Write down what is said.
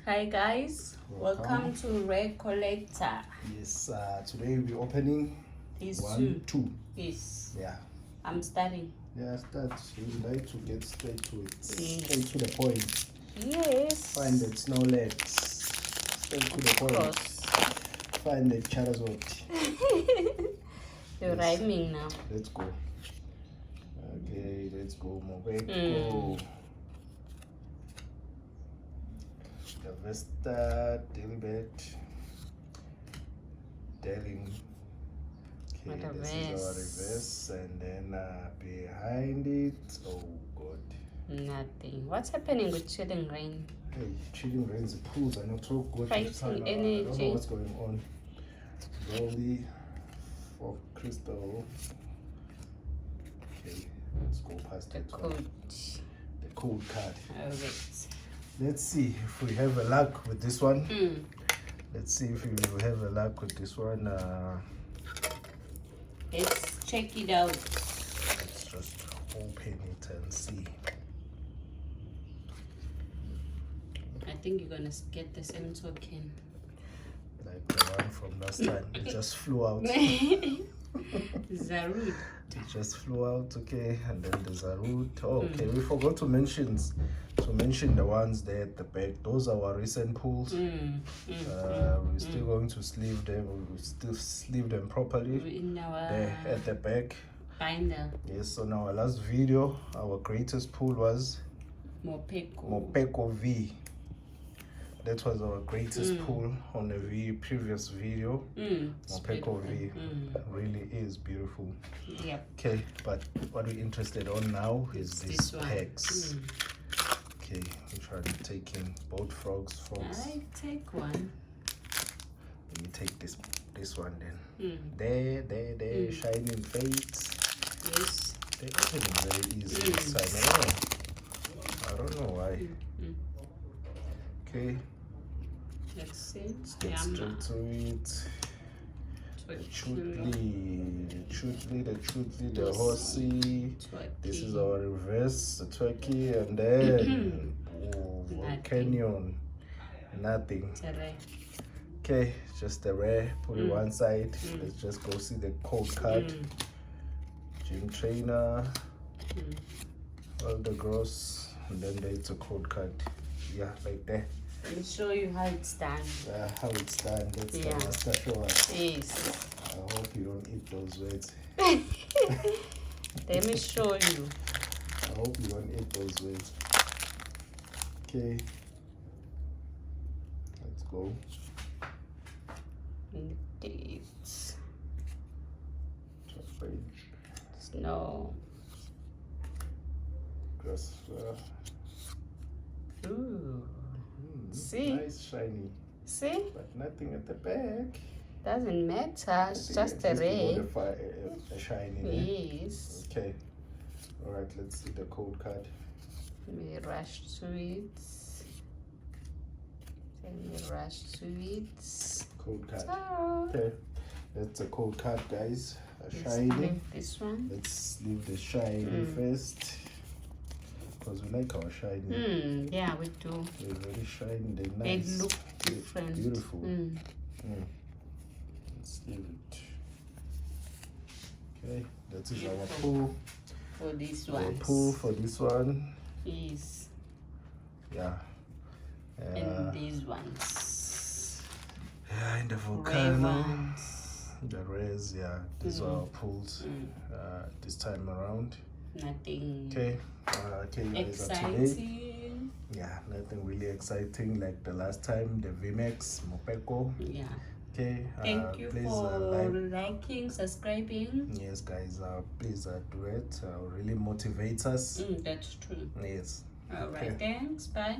Hi guys, welcome to Red Collector. Yes, today we're opening These two. Yes. Yeah. I'm starting. Yeah, start. You like to get straight to it. Yes. Straight to the point. Yes. Find the snow legs. Straight to the point. Find the charizard. You're rhyming now. Let's go. Okay, let's go. Go. The Vesta, Delibet, Delim. Okay, this is our reverse, and then behind it, oh god. Nothing. What's happening with Chilling Rain? Hey, Chilling Rain's pools are not so good. Fighting energy. I don't know what's going on. Rolly for crystal. Okay, let's go past the code. The code card. Alright. Let's see if we have a luck with this one. Let's see if we will have a luck with this one. Let's check it out. Let's just open it and see. I think you're gonna get the same token. Like the one from last time. It just flew out. Zarud. It just flew out, okay. And then the Zarud. Oh, okay. We forgot to mention the ones there at the back. Those are our recent pulls. We're still going to sleeve them. We'll still sleeve them properly. In our there at the back. Binder. Yes, so in our last video, our greatest pull was Mopeko V. That was our greatest pull on the previous video. Mopeko V really is beautiful. Yep. Okay, but what we're interested on now is these pegs. Okay, which one? Taking both frogs. I take one. Let me take this one then. There, shining fates. Yes. They're opening very easy this time. I don't know why. Okay. Let's see. Let's get straight to it. The Chutli, the horsey. This is our reverse, the turkey, and then canyon. Nothing. Okay, just the rare. Put it one side. Let's just go see the code card. Gym trainer. All the gross, and then there's a code card. Yeah, like that. Let me show you how it's done. How it's done. That's the master show us. Yes. I hope you don't eat those words. Let me show you. I hope you don't eat those words. Okay. Let's go. Dates. Snow. Grass. Ooh. See? Nice shiny. See? But nothing at the back. Doesn't matter. It's just a ray. A shiny. Yes. Okay. Alright, let's see the code card. Let me rush to it. Code card. Ta-da. Okay. That's a code card, guys. Shiny. Let's leave this one. Let's leave the shiny first. Because we like our shiny. Yeah, we do. They're very shiny. They're nice. They look different. Beautiful. Let's leave it. Okay, that is our pull. For this one. Our pull for this one. Yes. Yeah. And these ones. Yeah, in the volcano. The rays, yeah. These are our pulls this time around. Nothing. Okay. Okay, guys, exciting. Yeah, nothing really exciting like the last time, the VMAX Mopeko. Yeah. Okay. Thank you please, for liking, subscribing. Yes, guys. Please do it. Really motivates us. That's true. Yes. All right. Thanks. Bye.